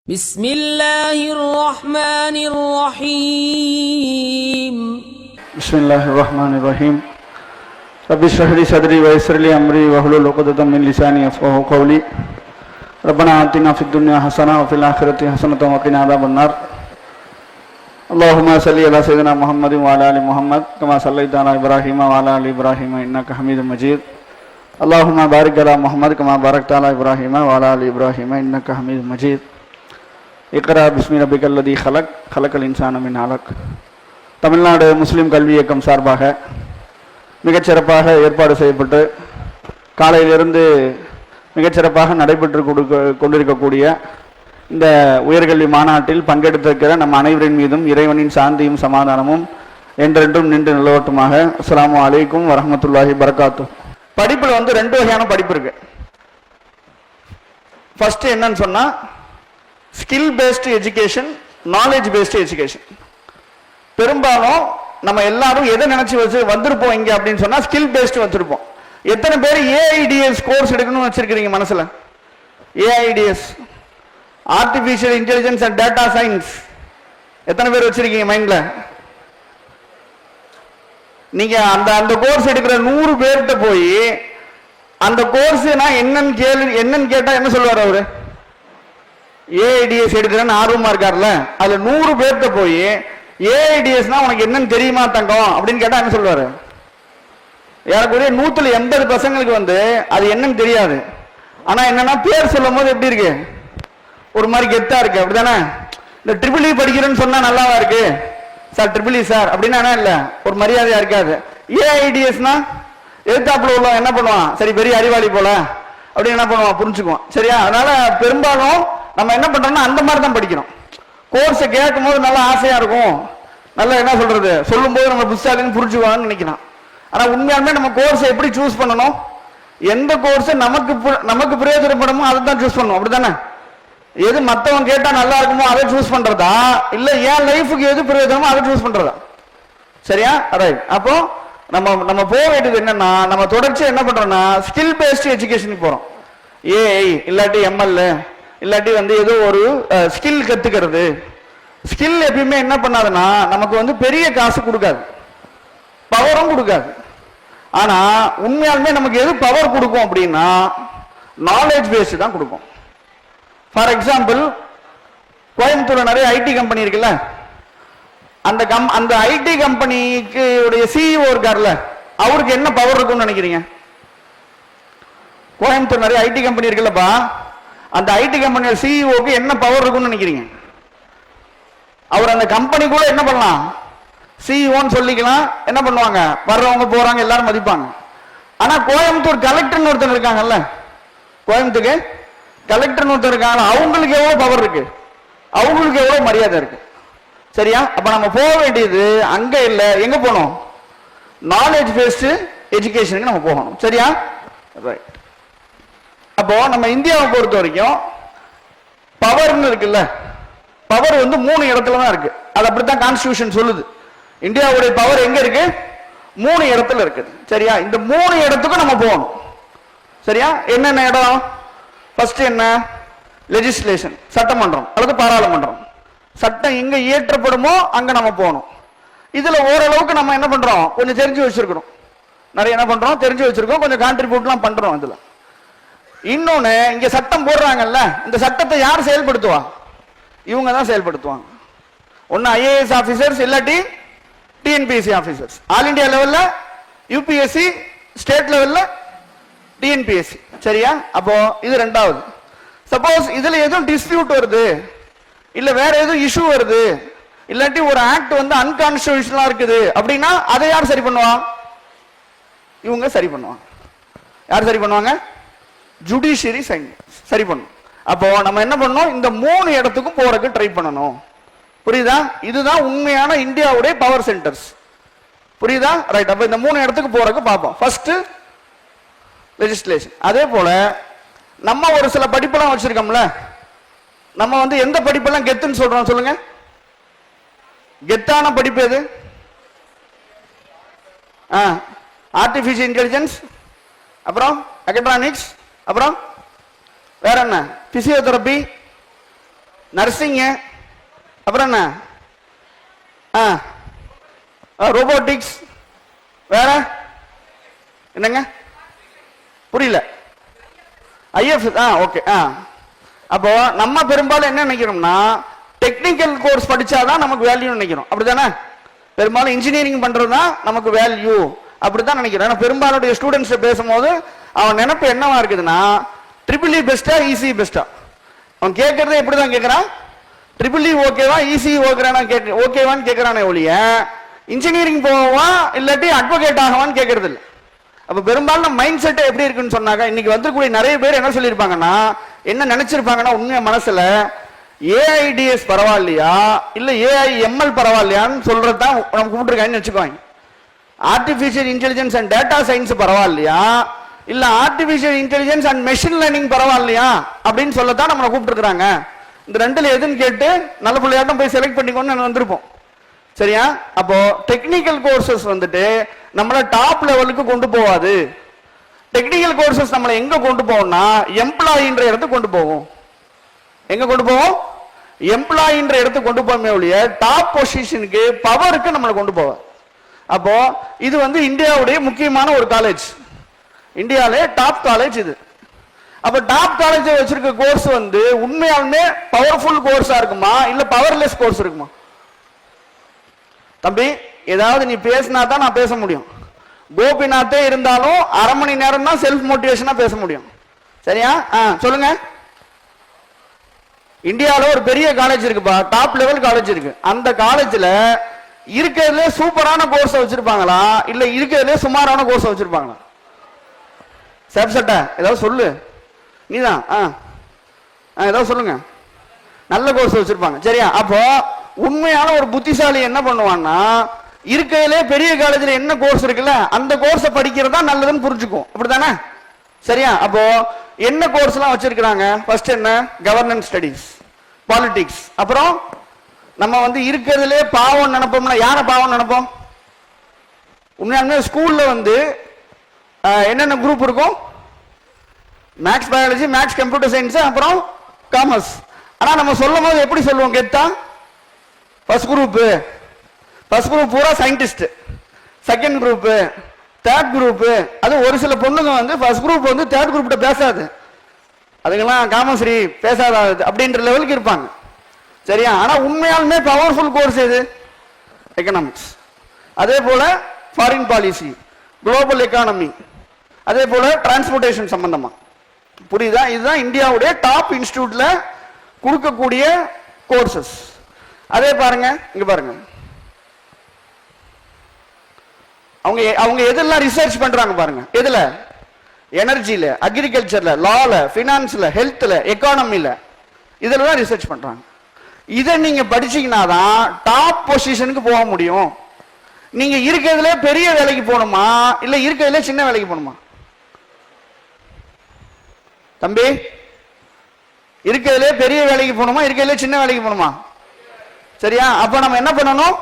بسم الله الرحمن الرحيم بسم الله الرحمن الرحيم رب اشرح لي صدري ويسر لي امري واحلل عقدة من لساني يفقهوا قولي ربنا آتنا في الدنيا حسنة وفي الآخرة حسنة وقنا عذاب النار اللهم صل على سيدنا محمد وعلى آل محمد كما صليت على إبراهيم وعلى آل إبراهيم إنك حميد مجيد اللهم بارك على محمد كما باركت على إبراهيم وعلى آل إبراهيم إنك حميد مجيد இக்ரா பிஸ்மி ரப்பிக்கல் லதீ கலக்கல் இன்சான மின் அலக். தமிழ்நாடு முஸ்லீம் கல்வி இயக்கம் சார்பாக மிகச்சிறப்பாக ஏற்பாடு செய்யப்பட்டு காலையிலிருந்து மிகச்சிறப்பாக நடைபெற்று கொண்டிருக்கக்கூடிய இந்த உயர்கல்வி மாநாட்டில் பங்கெடுத்திருக்கிற நம் அனைவரின் மீதும் இறைவனின் சாந்தியும் சமாதானமும் என்றென்றும் நின்று நிலவட்டுமாக. அஸ்ஸலாமு அலைக்கும் வரஹ்மத்துல்லாஹி பரகாத்து. படிப்பில் ரெண்டு வகையான படிப்பு இருக்கு. ஃபர்ஸ்ட் என்னன்னு சொன்னா skill based education, knowledge based education. பெரும்பாலும் நம்ம எல்லாரும் எதை நினைச்சு வச்சு வந்திருப்போம் இங்க அப்படின்னு சொன்னா ஸ்கில் பேஸ்டு வச்சிருப்போம். எத்தனை பேர் ஏஐடிஎஸ் கோர்ஸ் எடுக்கணும்னு வச்சிருக்கீங்க மனசுல? AIDS, artificial intelligence and data science, எத்தனை பேர் வச்சிருக்கீங்க மைண்ட்ல? நீங்க அந்த கோர்ஸ் எடுக்கிற 100 பேர்கிட்ட போய் அந்த கோர்ஸ் என்னன்னு கேட்டா என்ன சொல்லுவார் அவரு? ஏஐடிஎஸ் எடுக்கிறேன்னு ஆர்வமா இருக்காருல்ல, அதுல 100 பேர்கிட்ட போய் ஏஐடிஎஸ்னா உனக்கு என்னன்னு தெரியுமா தங்கம் அப்படின்னு கேட்டா என்ன சொல்லுவாரு? ஏறக்குறைய 180 பசங்களுக்கு அது என்னன்னு தெரியாது. ஆனா என்னன்னா பேர் சொல்லும் போது எப்படி இருக்கு? ஒரு மாதிரி கெத்தா இருக்கு, அப்படிதானே? இந்த ட்ரிபிள் படிக்கிறேன்னு சொன்னா நல்லாவா இருக்கு சார்? ட்ரிபிள் சார் அப்படின்னா என்ன இல்ல, ஒரு மரியாதையா இருக்காது. ஏஐடிஎஸ்னா எதிர்த்தாப்புல உள்ள என்ன பண்ணுவான்? சரி பெரிய அறிவாளி போல அப்படின்னு என்ன பண்ணுவான், புரிஞ்சுக்குவான். சரியா? அதனால பெரும்பாலும் நம்ம என்ன பண்றோம்னா அந்த மாதிரி தான் படிக்கிறோம். கோர்ஸை கேட்கும் போது நல்லா ஆசையா இருக்கும், நல்லா என்ன சொல்றது சொல்லும் போது நம்ம புத்தாலின்னு புரிஞ்சுக்குவான்னு நினைக்கலாம். ஆனா உண்மையாலுமே நம்ம கோர்ஸை எப்படி சூஸ் பண்ணணும்? எந்த கோர்ஸ் நமக்கு பிரயோஜனப்படுமோ அதை தான் சூஸ் பண்ணணும், அப்படித்தானே? எது மற்றவங்க கேட்டா நல்லா இருக்குமோ அதை சூஸ் பண்றதா, இல்ல என் லைஃபுக்கு எது பிரயோஜனமோ அதை சூஸ் பண்றதா? சரியா? ரைட். அப்போ நம்ம போக வேண்டியது என்னன்னா, நம்ம தொடர்ச்சியா என்ன பண்றோம்னா ஸ்கில் பேஸ்டு எஜுகேஷனுக்கு போறோம். ஏஐ இல்லாட்டி எம்எல் இல்லாட்டி ஏதோ ஒரு ஸ்கில் கத்துக்கிறது. ஸ்கில் எப்பயுமே என்ன பண்ணாதுன்னா நமக்கு பெரிய காசு கொடுக்காது, பவரும் கொடுக்காது. ஆனா உண்மையாலுமே நமக்கு எது பவர் கொடுக்கும் அப்படின்னா நாலேஜ் பேஸ்டு தான் கொடுக்கும். ஃபார் எக்ஸாம்பிள், கோயம்புத்தூர்ல நிறைய ஐடி கம்பெனி இருக்குல்ல, அந்த ஐடி கம்பெனிக்கு சிஇஓ இருக்காருல்ல, அவருக்கு என்ன பவர் இருக்கும்னு நினைக்கிறீங்க? கோயம்புத்தூர் நிறைய ஐடி கம்பெனி இருக்குல்லப்பா, அந்த ஐடி கம்பெனியோட சிஇஓக்கு என்ன பவர் இருக்கும்னு நினைக்கிறீங்க? அவர் அந்த கம்பெனி கூட என்ன பண்ணலாம், சிஇஓன்னு சொல்லிக்கலாம். என்ன பண்ணுவாங்க, வர்றவங்க போறாங்க எல்லாரும் மதிப்பாங்க. ஆனா கோயம்புத்தூர் கலெக்டர்னு ஒருத்தர் இருக்காங்கல்ல, கோயம்புத்தூருக்கு கலெக்டர்னு ஒருத்தர் இருக்காங்க, அவங்களுக்கு எவ்வளவு பவர் இருக்கு, அவங்களுக்கு எவ்வளவு மரியாதை இருக்கு. சரியா? அப்ப நம்ம போக வேண்டியது அங்க இல்ல, எங்க போகணும்? நாலேஜ் பேஸ்டு எஜுகேஷனுக்கு நம்ம போகணும். சரியா? ரைட். அப்போ நம்ம இந்தியாவை பொறுத்த வரைக்கும் பவர்னு இருக்குல்ல, பவர் 3 இடத்துல தான் இருக்கு. அது அப்படித்தான் கான்ஸ்டிடியூஷன் சொல்லுது. இந்தியாவுடைய பவர் எங்க இருக்கு? 3 இடத்துல இருக்குது. சரியா? இந்த 3 இடத்துக்கும் நம்ம போகணும். சரியா? என்னென்ன இடம்? ஃபர்ஸ்ட் என்ன? லெஜிஸ்லேஷன், சட்டமன்றம் அல்லது பாராளுமன்றம். சட்டம் எங்க இயற்றப்படுமோ அங்க நம்ம போகணும். இதுல ஓரளவுக்கு நம்ம என்ன பண்றோம், கொஞ்சம் தெரிஞ்சு வச்சிருக்கிறோம். நிறைய என்ன பண்றோம், தெரிஞ்சு வச்சிருக்கோம், கொஞ்சம் கான்ட்ரிபியூட்லாம் பண்றோம். இதுல இன்னொன்னு, இங்க சட்டம் போடுறாங்கல்ல, இந்த சட்டத்தை யார் செயல்படுத்துவா? இவங்க தான் செயல்படுத்துவாங்க. ஒன்னு ஐஏஎஸ் ஆபீசர்ஸ் இல்லாட்டி டிஎன்பிஎஸ்சி ஆபீசர்ஸ். ஆல் இந்தியா லெவல்ல யூபிஎஸ்சி, ஸ்டேட் லெவல்ல டிஎன்பிஎஸ்சி. சரியா? அப்போ இது ரெண்டாவது. சப்போஸ் இதுல எதுவும் டிஸ்பியூட் வருது, இல்ல வேற எதுவும் இஷ்யூ வருது, இல்லாட்டி ஒரு ஆக்ட் அன்கான்ஸ்டிடியூஷனலா இருக்குது அப்படின்னா அதை யார் சரி பண்ணுவா? இவங்க சரி பண்ணுவாங்க. யார் சரி பண்ணுவாங்க? ஜுடிஷியரி சரி பண்ணும். அப்போ நம்ம என்ன பண்ணணும், இந்த 3 இடத்துக்கும் போறதுக்கு ட்ரை பண்ணணும். புரியுதா? இதுதான் உண்மையான இந்தியாவுடைய பவர் சென்டர்ஸ். புரியுதா? ரைட். அப்ப இந்த 3 இடத்துக்கு போறதுக்கு பார்ப்போம். First legislation. அதே போல நம்ம ஒரு சில படிப்பெல்லாம் வச்சிருக்கோம்ல, நம்ம எந்த படிப்பெல்லாம் கெத்துன்னு சொல்றோம் சொல்லுங்க? கெத்தான படிப்பு எது? ஆர்டிபிஷியல் இன்டெலிஜென்ஸ், அப்புறம் எலக்ட்ரானிக்ஸ், அப்புறம் வேற என்ன? பிசியோதெரபி, நர்சிங்கு, அப்புறம் என்ன, ரோபோட்டிக்ஸ், வேற என்னங்க புரியல, ஐஎஃப், ஓகே. அப்போ நம்ம பெரும்பாலும் என்ன நினைக்கிறோம்னா டெக்னிக்கல் கோர்ஸ் படிச்சாதான் நமக்கு வேல்யூ நினைக்கிறோம், அப்படித்தானே? பெரும்பாலும் இன்ஜினியரிங் பண்றதுதான் நமக்கு வேல்யூ அப்படித்தான் நினைக்கிறேன். பெரும்பாலுடைய ஸ்டூடெண்ட்ஸ் பேசும்போது அவன் நினைப்பு என்னவா இருக்குதுன்னா ட்ரிபிள் இ பெஸ்டா இசி பெஸ்டா, அவன் கேட்கறதே எப்படிதான் கேட்கறான், ட்ரிபிள் இ ஓகேவா இசி ஓகேவான்னு கேட்கறானே ஒழிய இன்ஜினியரிங் போவா இல்லாட்டி அட்வொகேட் ஆகவான்னு கேட்கறது இல்லை. அப்ப பெரும்பாலும் மைண்ட் செட் எப்படி இருக்குன்னு சொன்னாங்க, இன்னைக்கு வந்துக்கூடிய நிறைய பேர் என்ன சொல்லியிருப்பாங்கன்னா, என்ன நினைச்சிருப்பாங்கன்னா உண்மையா மனசுல ஏஐடிஎஸ் பரவாயில்லையா இல்ல ஏஐஎம்எல் பரவாயில்லையான்னு சொல்றதுதான் நம்ம கூப்பிட்டுருக்காங்கன்னு வச்சுக்கோங்க. Artificial intelligence and data science பரவாயில்லையா இல்ல artificial intelligence and machine learning பரவாயில்லையா அப்படின்னு சொல்லத்தான் நம்மளை கூப்பிட்டுருக்காங்க. இந்த ரெண்டுல எதுன்னு கேட்டு நல்ல பிள்ளையாட்டம் போய் செலக்ட் பண்ணிக்கோன்னு வந்திருப்போம். சரியா? அப்போ டெக்னிக்கல் கோர்சஸ் வந்துட்டு நம்மள டாப் லெவலுக்கு கொண்டு போவாது. டெக்னிக்கல் கோர்சஸ் நம்மளை எங்க கொண்டு போவோம்னா எம்ப்ளாயின்ற இடத்துக்கு கொண்டு போவோம். எங்க கொண்டு போவோம்? எம்ப்ளாயின்ற இடத்துக்கு கொண்டு போவோமே ஒழிய டாப் பொசிஷனுக்கு பவருக்கு நம்மளை கொண்டு போவோம். அப்போ இது வந்து இந்தியாவுடைய முக்கியமான ஒரு காலேஜ், இந்தியாவிலே டாப் காலேஜ் இது. அப்ப டாப் காலேஜ் வச்சிருக்க கோர்ஸ் வந்து உண்மையாலுமே பவர்ஃபுல் கோர்ஸா இருக்குமா இல்ல பவர்லெஸ் கோர்ஸ் இருக்குமா? தம்பி ஏதாவது நீ பேசினா தான் நான் பேச முடியும். கோபிநாத்தே இருந்தாலும் அரை மணி நேரம் தான் செல்ஃப் மோட்டிவேஷனா பேச முடியும். சரியா? சொல்லுங்க. இந்தியாவில் ஒரு பெரிய காலேஜ் இருக்குப்பா, டாப் லெவல் காலேஜ் இருக்கு. அந்த காலேஜ்ல இருக்கிறதுல சூப்பரான கோர்ஸ் வச்சிருப்பாங்களா இல்ல இருக்கிறதுல சுமாரான கோர்ஸ் வச்சிருப்பாங்களா? சட்ட ஏதாவது சொல்லு, நீதான் ஏதாவது சொல்லுங்க. நல்ல கோர்ஸ் வச்சிருப்பாங்க. சரியா? அப்போ உண்மையான ஒரு புத்திசாலி என்ன பண்ணுவான்னா இருக்கிறதுலே பெரிய காலேஜ்ல என்ன கோர்ஸ் இருக்குல்ல அந்த கோர்ஸை படிக்கிறதா நல்லதுன்னு புரிஞ்சுக்கும். அப்படித்தானே? சரியா? அப்போ என்ன கோர்ஸ் எல்லாம் வச்சிருக்கிறாங்க? ஃபர்ஸ்ட் என்ன? Governance studies, politics. அப்புறம் நம்ம வந்து இருக்கிறதுலே பாவம் நினைப்போம்னா யார பாவம் நினைப்போம்? உண்மையாலுமே ஸ்கூல்ல வந்து என்னென்ன குரூப் இருக்கும்? Maths, biology, maths, computer science, அப்புறம் காமர்ஸ். ஆனா நம்ம சொல்லும் போது எப்படி சொல்லுவோம் கேட்டா ஃபர்ஸ்ட் குரூப் பூரா scientist, second group, third group. அது ஒரு சில பொண்ணுங்க வந்து ஃபர்ஸ்ட் குரூப் வந்து தேர்ட் குரூப் கிட்ட பேசாது, அதுக்கெல்லாம் காமஸ்ரீ பேசாத அப்படின்ற லெவலுக்கு இருப்பாங்க. சரியா? ஆனா உண்மையாலுமே பவர்ஃபுல் கோர்ஸ் எது? எக்கனாமிக்ஸ். அதே போல ஃபாரின் பாலிசி, குளோபல் எக்கானமி, அதே போல டிரான்ஸ்போர்டேஷன் சம்பந்தமா. புரியுதா? இதுதான் இந்தியாவுடைய டாப் இன்ஸ்டிடியூட்ல கொடுக்கக்கூடிய கோர்சஸ். அதே பாருங்க, இங்க பாருங்க, அவங்க எதெல்லாம் ரிசர்ச் பண்றாங்க பாருங்க. எதுல? எனர்ஜில, அக்ரிகல்ச்சர்ல, லால, பினான்ஸ்ல, ஹெல்த்ல, எக்கானமில, இதெல்லாம் ரிசர்ச் பண்றாங்க. இதை நீங்க படிச்சீங்கன்னா தான் டாப் பொசிஷனுக்கு போக முடியும். நீங்க இருக்கிறதுல பெரிய வேலைக்கு போகணுமா இல்ல இருக்கிறதுல சின்ன வேலைக்கு போகணுமா? தம்பி இருக்கிறதுல பெரிய வேலைக்கு போகணுமா இருக்கிறதுல சின்ன வேலைக்கு போகணுமா? சரியா? அப்ப நம்ம என்ன பண்ணணும்?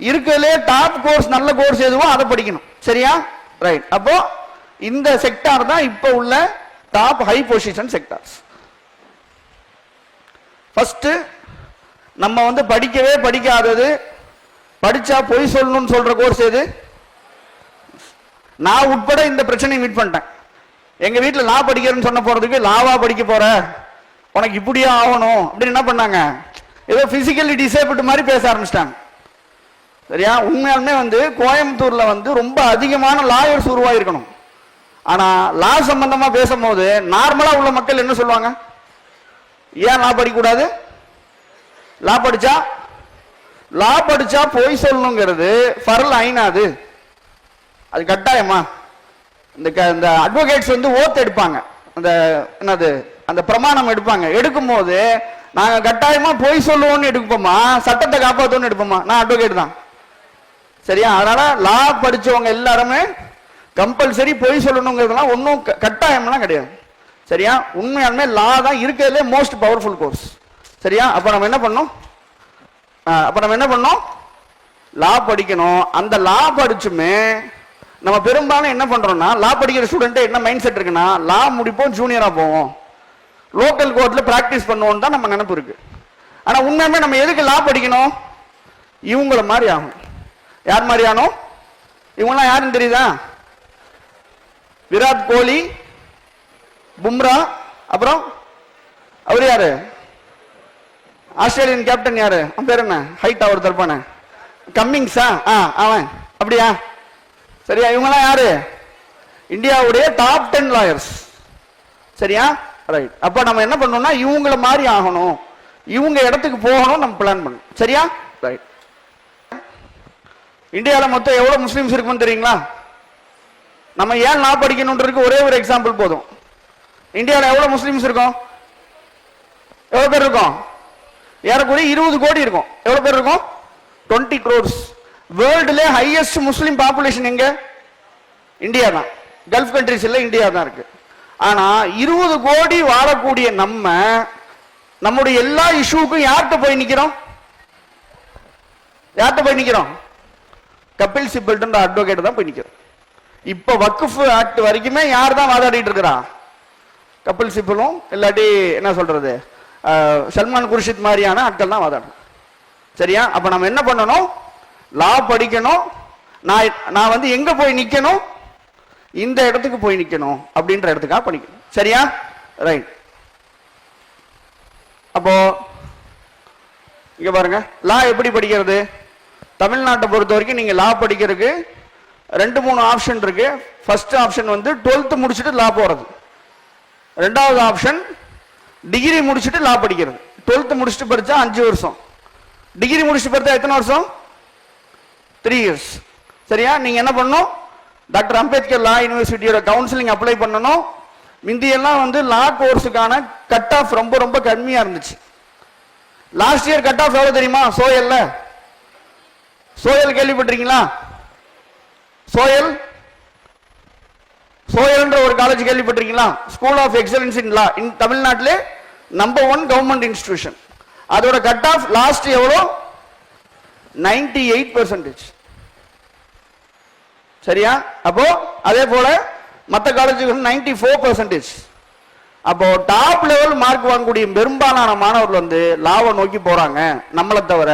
இருக்கிறதுல டாப் கோர்ஸ், நல்ல கோர்ஸ் எதுவோ அதை படிக்கணும். சரியா? ரைட். அப்போ இந்த செக்டார் தான் இப்ப உள்ள top high position sectors. First நம்ம வந்து படிக்கவே படிக்காதது, படிச்சா பொய் சொல்லணும்னு சொல்ற கோர்ஸ் எது? நான் உட்பட இந்த பிரச்சனையை மீட் பண்ணிட்டேன். எங்க வீட்டுல லா படிக்கிறேன்னு சொன்ன போறதுக்கு லாவா படிக்க போற, உனக்கு இப்படியே ஆகணும் அப்படின்னு என்ன பண்ணாங்க, ஏதோ பிசிக்கலி டிசேபிள்டு மாதிரி பேச ஆரம்பிச்சிட்டாங்க. சரியா? உண்மையாலுமே வந்து கோயம்புத்தூர்ல வந்து ரொம்ப அதிகமான லாயர்ஸ் உருவாயிருக்கணும். ஆனா லா சம்பந்தமா பேசும்போது நார்மலா உள்ள மக்கள் என்ன சொல்லுவாங்க? ஏன் லா படிக்க கூடாது? லா படிச்சா போய் சொல்லணுங்கிறது ஃபர்ல் ஐனாது, அது கட்டாயமா? இந்த அட்வொகேட்ஸ் வந்து ஓத் எடுப்பாங்க, அந்த என்னது அந்த பிரமாணம் எடுப்பாங்க. எடுக்கும் போது நாங்க கட்டாயமா போய் சொல்லுவோம்னு எடுப்போமா சட்டத்தை காப்பாத்தோம்னு எடுப்போமா? நான் அட்வொகேட் தான். சரியா? அதனால லா படிச்சவங்க எல்லாருமே கம்பல்சரி பொய் சொல்லணுங்கிறதுலாம் ஒன்றும் கட்டாயம்லாம் கிடையாது. சரியா? உண்மையாலுமே லா தான் இருக்கிறதுலே மோஸ்ட் பவர்ஃபுல் கோர்ஸ். சரியா? அப்ப நம்ம என்ன பண்ணோம்? லா படிக்கணும். அந்த லா படிச்சுமே நம்ம பெரும்பாலும் என்ன பண்றோம்னா, லா படிக்கிற ஸ்டூடெண்ட் என்ன மைண்ட் செட் இருக்குன்னா, லா முடிப்போம், ஜூனியரா போவோம், லோக்கல் கோர்ட்ல பிராக்டிஸ் பண்ணுவோம் தான் நம்ம நினைப்பு இருக்கு. ஆனா உண்மையுமே நம்ம எதுக்கு லா படிக்கணும்? இவங்கள மாதிரி ஆகும். யார் மாதிரி ஆகணும்? இவங்கெல்லாம் யாருன்னு தெரியுதா? விராட் கோலி, பும்ரா, அப்புறம் அவர் யாரு? ஆஸ்திரேலியன் கேப்டன் யாரு? அவன் பேர் என்ன? ஹைட் அவர் தரப்பான கம்மிங்ஸா? அவன் அப்படியா? சரியா? இவங்கெல்லாம் யாரு? இந்தியாவுடைய டாப் 10 லாயர்ஸ். சரியா? ரைட். அப்ப நம்ம என்ன பண்ணணும்னா இவங்கள மாதிரி ஆகணும், இவங்க இடத்துக்கு போகணும், நம்ம பிளான் பண்ணணும். சரியா? ரைட். இந்தியாவில் மொத்தம் எவ்வளவு முஸ்லிம்ஸ் இருக்குன்னு தெரியுங்களா? நம்ம ஏன் லா படிக்கணும்ன்றதுக்கு ஒரே ஒரு எக்ஸாம்பிள் போதும். இந்தியாவில் எவ்வளவு முஸ்லிம்ஸ் இருக்கும்? எவ்வளவு பேர் இருக்கும்? ஏறக்குறைய 20 கோடி இருக்கும். எவ்வளவு பேர் இருக்கும்? 20 crores. வேர்ல்டுல ஹையஸ்ட் முஸ்லிம் பாப்புலேஷன் எங்க? இந்தியா தான். கல்ஃப் கண்ட்ரிஸ் இல்ல, இந்தியா தான் இருக்கு. ஆனா 20 கோடி வாழக்கூடிய நம்முடைய எல்லா இஷ்யூக்கும் யார்கிட்ட போய் நிக்கிறோம்? யார்கிட்ட போய் நிக்கிறோம்? கபில் சிபல் அட்வொகேட் தான் போய் நிக்கிறோம். இப்ப வக்ஃப் ஆக்ட் வரைக்குமே யார் தான் வாதாடிட்டு இருக்கிறா? கபில் சிபலும் இல்லாட்டி என்ன சொல்றது சல்மான் குர்ஷித் மாதிரியான ஆட்கள் தான் வாதாடும். சரியா? அப்ப நம்ம என்ன பண்ணணும்? லா படிக்கணும். நான் வந்து எங்க போய் நிக்கணும்? இந்த இடத்துக்கு போய் நிக்கணும் அப்படின்ற இடத்துக்காக படிக்கணும். சரியா? ரைட். அப்போ இங்க பாருங்க, லா எப்படி படிக்கிறது? தமிழ்நாட்டை பொறுத்த வரைக்கும் நீங்க லா படிக்கிறதுக்கு 2-3 ஆப்ஷன் இருக்கு. ஃபர்ஸ்ட் ஆப்ஷன் வந்து 12th முடிச்சுட்டு லா போறது. ரெண்டாவது ஆப்ஷன் டிகிரி முடிச்சுட்டு லா படிக்கிறது. 12th முடிச்சுட்டு படிச்சா 5 வருஷம், டிகிரி முடிச்சுட்டு படிச்சா எத்தனை வருஷம்? 3 years. சரியா? நீங்க என்ன பண்ணணும்? டாக்டர் அம்பேத்கர் லா யூனிவர்சிட்டியோட கவுன்சிலிங் அப்ளை பண்ணணும். முந்தியெல்லாம் வந்து லா கோர்ஸுக்கான கட் ஆஃப் ரொம்ப ரொம்ப கம்மியா இருந்துச்சு. லாஸ்ட் இயர் கட் ஆஃப் எவ்வளவு தெரியுமா? சோயல் கேள்விப்பட்டிருக்கீங்களா? சோயல்ன்ற ஒரு காலேஜ் கேள்விப்பட்டிருக்கீங்களா? ஸ்கூல் ஆஃப் எக்ஸலன்ஸ் இன் லா இன் தமிழ்நாட்டிலே நம்பர் 1 கவர்மெண்ட் இன்ஸ்டிடியூஷன். அதோட கட் ஆஃப் லாஸ்ட் எவ்வளோ? 98%. சரியா? அப்போ அதே போல மற்ற காலேஜுக்கு 94%. அப்போ டாப் லெவல் மார்க் வாங்கக்கூடிய பெரும்பாலான மாணவர்கள் வந்து லாவை நோக்கி போறாங்க. நம்மளை தவிர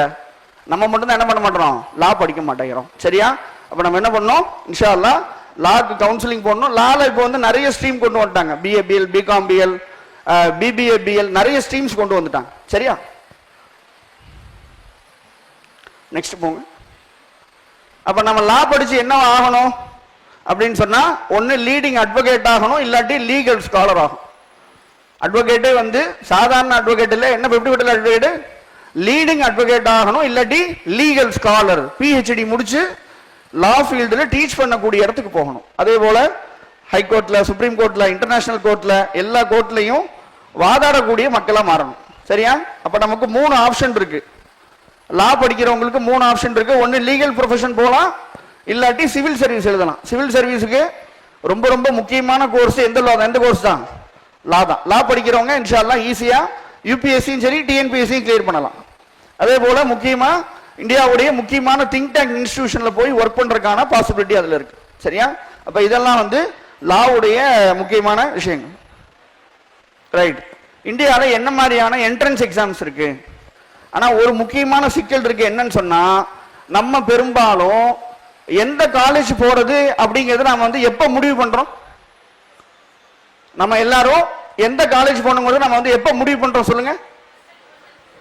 நம்ம மட்டும் தான் என்ன பண்ண மாட்டோம்? லா படிக்க மாட்டேங்கிறோம். சரியா? அப்ப நம்ம என்ன பண்ணோம்? இன்ஷா அல்லாஹ் லாக்கு கவுன்சிலிங் போடணும். லால இப்போ வந்து நிறைய ஸ்ட்ரீம் கொண்டு வந்துட்டாங்க. BA BL, BCom BL, BBA BL நிறைய ஸ்ட்ரீம்ஸ் கொண்டு வந்துட்டாங்க. சரியா? நெக்ஸ்ட் போங்க. அப்ப நம்ம லா படிச்சு என்ன ஆகணும் அப்படின்னு சொன்னா, ஒன்னு லீடிங் அட்வொகேட் ஆகணும், இல்லாட்டி லீகல் ஸ்காலர் ஆகும். அட்வொகேட்டே வந்து சாதாரண அட்வொகேட் இல்ல, என்ன 50 அட்வொகேட் லீடிங் அட்வொகேட் ஆகணும், இல்லாட்டி லீகல் ஸ்காலர் PhD முடிச்சு லா ஃபீல்டில் டீச் பண்ணக்கூடிய இடத்துக்கு போகணும். அதே போல ஹைகோர்ட்ல, சுப்ரீம் கோர்ட்ல, இன்டர்நேஷனல் கோர்ட்ல, எல்லா கோர்ட்லையும் வாதாடக்கூடிய மக்களா மாறணும். சரியா? அப்ப நமக்கு 3 ஆப்ஷன் இருக்கு. லா படிக்கிறவங்களுக்கு 3 ஆப்ஷன் இருக்கு. ஒன்னு லீகல் ப்ரொஃபஷன் போகலாம், இல்லாட்டி சிவில் சர்வீஸ் எழுதலாம். சிவில் சர்வீஸுக்கு ரொம்ப ரொம்ப முக்கியமான கோர்ஸ் எந்த கோர்ஸ் தான்? லா தான். லா படிக்கிறவங்க இன்ஷா அல்லாஹ் ஈஸியா UPSC சரி TNPSC கிளியர் பண்ணலாம். அதே போல முக்கியமா இந்தியாவுடைய முக்கியமான திங்க் டேங்க் இன்ஸ்டிடியூஷன்ல போய் ஒர்க் பண்றதுக்கான பாசிபிலிட்டி அதுல இருக்கு. சரியா? அப்ப இதெல்லாம் வந்து லாவுடைய முக்கியமான விஷயங்கள். ரைட். இந்தியாவில் என்ன மாதிரியான என்ட்ரன்ஸ் எக்ஸாம்ஸ் இருக்கு? ஆனா ஒரு முக்கியமான சிக்கல் இருக்கு. என்னன்னு சொன்னா, நம்ம பெரும்பாலும் எந்த காலேஜ் போறது அப்படிங்கறத நாம வந்து எப்ப முடிவு பண்றோம்? நம்ம எல்லாரும் எந்த காலேஜ் போகணுங்கிறது நம்ம வந்து எப்ப முடிவு பண்றோம் சொல்லுங்க?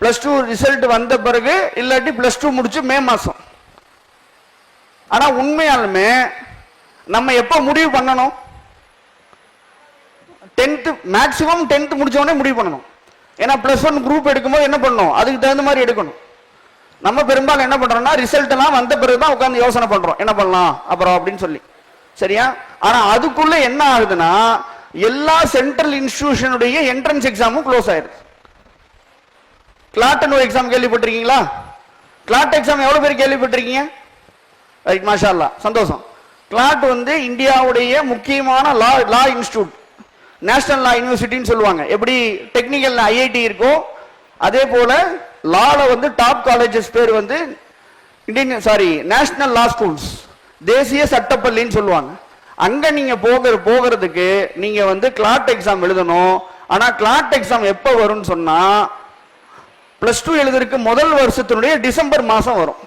+2 ரிசல்ட் வந்த பிறகு, இல்லாட்டி +2 முடிச்சு மே மாசம். ஆனா உண்மையாலுமே நம்ம எப்ப முடிவு பண்ணணும்? 10th மேக்ஸிமம் 10th முடிச்ச உடனே முடிவு பண்ணணும். ஏன்னா +1 குரூப் எடுக்கும்போது என்ன பண்ணணும்? அதுக்கு தகுந்த மாதிரி எடுக்கணும். நம்ம பெரும்பாலும் என்ன பண்றோம்னா, ரிசல்ட் எல்லாம் வந்த பிறகுதான் உட்கார்ந்து யோசனை பண்றோம் என்ன பண்ணலாம் அப்புறம் அப்படின்னு சொல்லி. சரியா? ஆனா அதுக்குள்ள என்ன ஆகுதுன்னா, எல்லா சென்ட்ரல் இன்ஸ்டிடியூஷனுடைய என்ட்ரன்ஸ் எக்ஸாமும் க்ளோஸ் ஆயிருது. கிளாட் எக்ஸாம் கேள்விப்பட்டிருக்கீங்களா? கிளாட் எக்ஸாம் எவ்வளவு பேர் கேள்விப்பட்டிருக்கீங்க? ரைட், மாஷா அல்லாஹ், சந்தோஷம். கிளாட் வந்து இந்தியாவுடைய முக்கியமான லா இன்ஸ்டிடியூட், நேஷனல் லா யூனிவர்சிட்டின்னு சொல்லுவாங்க. எப்படி டெக்னிக்கல் IIT இருக்கோ அதே போல லால வந்து டாப் காலேஜஸ் பேர் வந்து நேஷனல் லா ஸ்கூல்ஸ், தேசிய சட்டப்பள்ளின்னு சொல்லுவாங்க. அங்க நீங்க போகிறதுக்கு நீங்க வந்து கிளாட் எக்ஸாம் எழுதணும். ஆனா கிளாட் எக்ஸாம் எப்ப வரும்னு சொன்னா, பிளஸ் டூ எழுதுறதுக்கு முதல் வருஷத்தினுடைய டிசம்பர் மாசம் வரும்.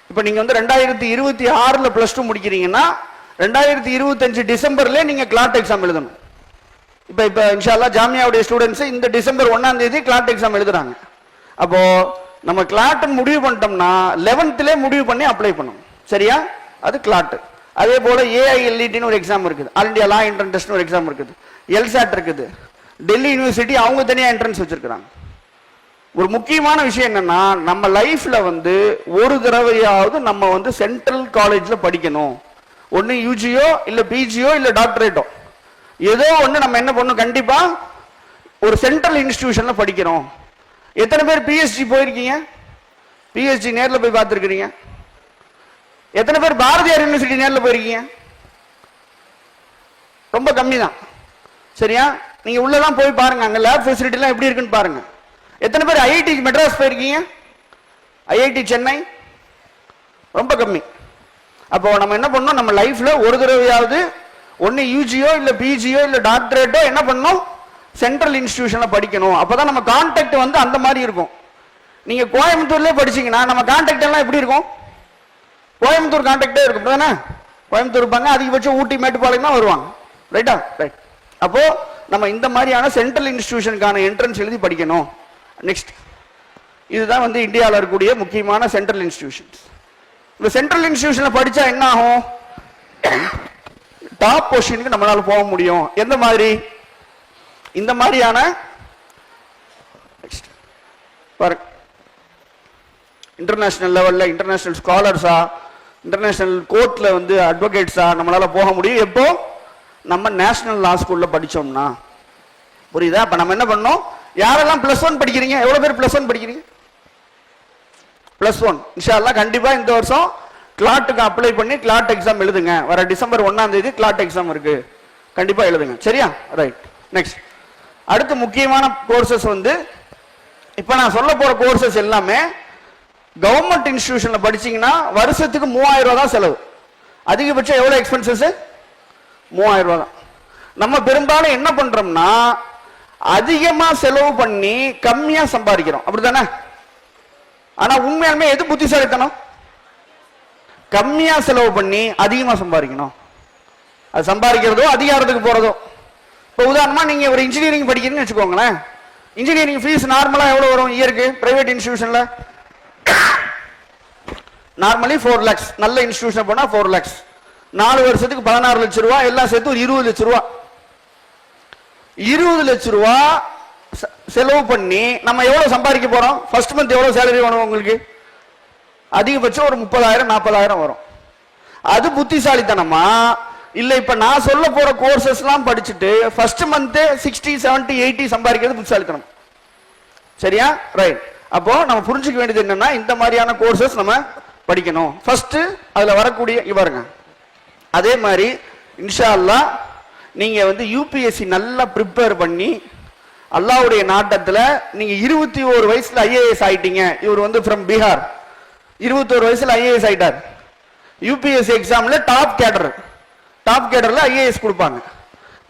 இப்ப நீங்க வந்து 2026 பிளஸ் டூ முடிக்கிறீங்கன்னா 2025 டிசம்பர்ல நீங்க கிளாட் எக்ஸாம் எழுதணும். இப்ப இன்ஷா அல்லாஹ் ஜாமியாவுடைய ஸ்டூடெண்ட்ஸ் இந்த டிசம்பர் 1ஆம் தேதி கிளாட் எக்ஸாம் எழுதுறாங்க. அப்போ நம்ம கிளாட் முடிவு பண்ணிட்டோம்னா 11th முடிவு பண்ணி அப்ளை பண்ணணும். சரியா? அது கிளாட். அதே போல ஏஐஎல்இடின்னு ஒரு எக்ஸாம் இருக்குது, ஆல் இந்தியா லா என்ட்ரன்ஸ் டெஸ்ட்னு ஒரு எக்ஸாம் இருக்குது, எல்சாட் இருக்குது, டெல்லி யூனிவர்சிட்டி அவங்க தனியா என்ட்ரன்ஸ் வச்சிருக்காங்க. ஒரு முக்கியமான விஷயம் என்னன்னா, நம்ம லைஃப்ல வந்து ஒரு தடவையாவது நம்ம வந்து சென்ட்ரல் காலேஜ்ல படிக்கணும். ஒன்னு யூஜியோ இல்ல பிஜியோ இல்ல டாக்டரேட்டோ, ஏதோ ஒண்ணு நம்ம என்ன பண்ணணும், கண்டிப்பா ஒரு சென்ட்ரல் இன்ஸ்டிடியூஷன்ல படிக்கிறோம். எத்தனை பேர் பிஎஸ்ஜி போயிருக்கீங்க? பிஎஸ்ஜி நேர்ல போய் பார்த்துருக்கீங்க? எத்தனை பேர் பாரதியார் யூனிவர்சிட்டி நேர்ல போயிருக்கீங்க? ரொம்ப கம்மி தான். சரியா? நீங்க உள்ளதான் போய் பாருங்க, அங்க லேப் ஃபெசிலிட்டி எல்லாம் எப்படி இருக்குன்னு பாருங்க. எத்தனை பேர் ஐஐடி மெட்ராஸ் போயிருக்கீங்க? ஐஐடி சென்னை? ரொம்ப கம்மி. அப்போ நம்ம என்ன பண்ணோம், நம்ம லைஃப்ல ஒரு தடவையாவது ஒன்னு யூஜியோ இல்ல பிஜியோ இல்ல டாக்டரேட்டோ என்ன பண்ணணும், சென்ட்ரல் இன்ஸ்டிடியூஷன்ல படிக்கணும். அப்பதான் நம்ம கான்டாக்ட் வந்து அந்த மாதிரி இருக்கும். நீங்க கோயம்புத்தூர்லயே படிச்சீங்கன்னா நம்ம கான்டாக்ட் எல்லாம் எப்படி இருக்கும்? கோயம்புத்தூர் கான்டாக்டே இருக்கும் தானே? கோயம்புத்தூர் இருப்பாங்க, அதிகபட்சம் ஊட்டி மேட்டுப்பாளையம் தான் வருவாங்க. ரைட்டா? ரைட். அப்போ நம்ம இந்த மாதிரியான சென்ட்ரல் இன்ஸ்டிடியூஷனுக்கான என்ட்ரன்ஸ் எழுதி படிக்கணும். நெக்ஸ்ட், இதுதான் வந்து இந்தியாவில் இருக்கக்கூடிய முக்கியமான சென்ட்ரல் இன்ஸ்டிடியூஷன்ஸ். இந்த சென்ட்ரல் இன்ஸ்டிடியூஷன்ல படிச்சா என்ன ஆகும்? டாப் பொசிஷனுக்கு நம்மளால போக முடியும். எந்த மாதிரி? இந்த மாதிரியான பாருங்க, இன்டர்நேஷனல் லெவல்ல இன்டர்நேஷனல் ஸ்காலர்ஸா, இன்டர்நேஷனல் கோர்ட்ல வந்து அட்வொகேட்ஸா நம்மளால போக முடியும். எப்போ? நம்ம நேஷனல் லா ஸ்கூல்ல படிச்சோம்னா. புரியுதா? அப்ப நம்ம என்ன பண்ணோம், யாரெல்லாம் +1 படிக்கிறீங்க? எவ்வளவு பேர் +1 படிக்கிறீங்க? +1 இன்ஷா அல்லாஹ் கண்டிப்பா இந்த வருஷம் கிளாட்டுக்கு அப்ளை பண்ணி கிளாட் எக்ஸாம் எழுதுங்க. வர டிசம்பர் 1ஆம் தேதி கிளாட் எக்ஸாம் இருக்கு, கண்டிப்பா எழுதுங்க. சரியா? ரைட். நெக்ஸ்ட், அடுத்து முக்கியமான கோர்சஸ் வந்து இப்ப நான் சொல்ல போற கோர்சஸ் எல்லாமே கவர்மெண்ட் இன்ஸ்டிடியூஷன்ல படிச்சீங்கன்னா வருஷத்துக்கு 3000 ரூபாய் தான் செலவு. அதிகபட்சம் எவ்வளவு எக்ஸ்பென்சஸ்? 3000 ரூபாய் தான். நம்ம பெரும்பாலும் என்ன பண்றோம்னா அதிகமா செலவு பண்ணி கம்மியா சம்பாதிக்கிறோம். அப்படித்தானே? ஆனா உண்மையாலுமே எது புத்திசாலித்தனம்? கம்மியா செலவு பண்ணி அதிகமா சம்பாதிக்கணும். அது சம்பாதிக்கிறதோ அதிகாரத்துக்கு போறதோ. இப்போ உதாரணமா நீங்க ஒரு இன்ஜினியரிங் படிக்கிறீங்கன்னு வச்சுக்கோங்களேன். இன்ஜினியரிங் ஃபீஸ் நார்மலா எவ்வளவு வரும் இயருக்கு? பிரைவேட் இன்ஸ்டிடியூஷன்ல நார்மலி 4 lakhs. நல்ல இன்ஸ்டிடியூஷன் போனா 4 lakhs. 4 வருஷத்துக்கு 16 லட்சம் ரூபாய், எல்லாம் சேர்த்து ஒரு 20 லட்சம் ரூபாய். 20 லட்சம் ரூபாய் செலவு பண்ணி நம்ம எவ்வளவு சம்பாதிக்க போறோம்? ஃபர்ஸ்ட் மந்த் எவ்வளவு சேலரி வரும் உங்களுக்கு? அதிகபட்சம் ஒரு 30,000 40,000 வரும். அது புத்திசாலித்தனமா? இல்ல இப்ப நான் சொல்ல போற கோர்சஸ் எல்லாம் படிச்சுட்டு ஃபர்ஸ்ட் மந்த் 60 70 80 சம்பாதிக்கிறது புத்திசாலித்தனம். சரியா? ரைட். அப்போ நம்ம புரிஞ்சுக்க வேண்டியது என்னன்னா, இந்த மாதிரியான கோர்சஸ் நம்ம படிக்கணும். ஃபர்ஸ்ட் அதுல வரக்கூடிய இவருங்க. அதே மாதிரி இன்ஷா அல்லாஹ் நீங்க வந்து யூபிஎஸ்சி நல்லா ப்ரிப்பேர் பண்ணி அல்லாஹ்வுடைய நாட்டத்துல நீங்க 21 வயசுல ஐஏஎஸ் ஆயிட்டீங்க. இவர் வந்து ஃப்ரம் பீகார், 21 வயசுல ஐஏஎஸ் ஆயிட்டார். யூபிஎஸ்சி எக்ஸாம்ல டாப் கேடர்ல ஐஏஎஸ் கொடுப்பாங்க.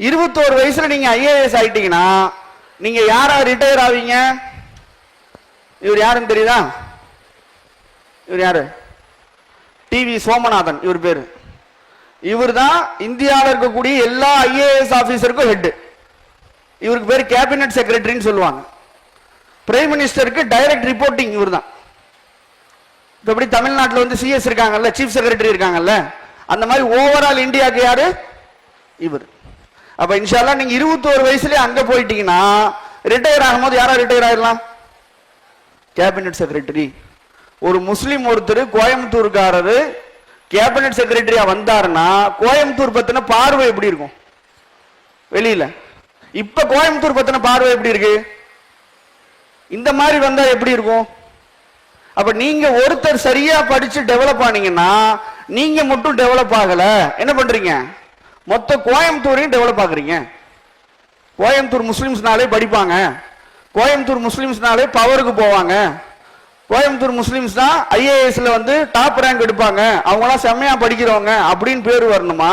21 வயசுல நீங்க ஐஏஎஸ் ஆயிட்டீங்கன்னா நீங்க யாரா ரிட்டையர் ஆவீங்க? இவர் யாருன்னு தெரியுதா? இவர் யாரு? டிவி சோமநாதன் இவர் பேரு. இவர் தான் இந்தியாவில் இருக்கக்கூடிய எல்லா ஐஏஎஸ் ஆபீசருக்கும் ஹெட். இவருக்கு பேர் கேபினட் செக்ரட்டரின்னு சொல்லுவாங்க. பிரைம் மினிஸ்டருக்கு டைரக்ட் ரிப்போர்ட்டிங் இவர் தான். இப்ப எப்படி தமிழ்நாட்டில் வந்து சிஎஸ் இருக்காங்கல்ல, சீஃப் செக்ரட்டரி இருக்காங்கல்ல, அந்த மாதிரி ஓவரால் இந்தியாவுக்கு யாரு? இவர். அப்ப இன்ஷா அல்லாஹ் நீங்க 21 வயசுலயே அங்க போயிட்டீங்கன்னா ரிட்டையர் ஆகும்போது யாரா ரிட்டையர் ஆயிடலாம்? Cabinet secretary. ஒரு முஸ்லிம் ஒருத்தர் கோயம்புத்தூர்காரரு கேபினட் செக்ரட்டரியா வந்தாருன்னா கோயம்புத்தூர் பத்தின பார்வை எப்படி இருக்கும் வெளியில? இப்ப கோயம்புத்தூர் பத்தின பார்வை எப்படி இருக்கு? இந்த மாதிரி வந்தா எப்படி இருக்கும்? அப்ப நீங்க ஒருத்தர் சரியா படிச்சு டெவலப் ஆனீங்கன்னா நீங்க மட்டும் டெவலப் ஆகல, என்ன பண்றீங்க? மொத்த கோயம்புத்தூரையும் டெவலப் ஆகுறீங்க. கோயம்புத்தூர் முஸ்லிம்ஸ்னாலே படிப்பாங்க, கோயம்புத்தூர் முஸ்லிம்ஸ்னாலே பவருக்கு போவாங்க, கோயம்புத்தூர் முஸ்லிம்ஸ் தான் ஐஏஎஸ்ல வந்து டாப் ரேங்க் எடுப்பாங்க, அவங்களாம் செம்மையா படிக்கிறவங்க அப்படின்னு பேர் வரணுமா?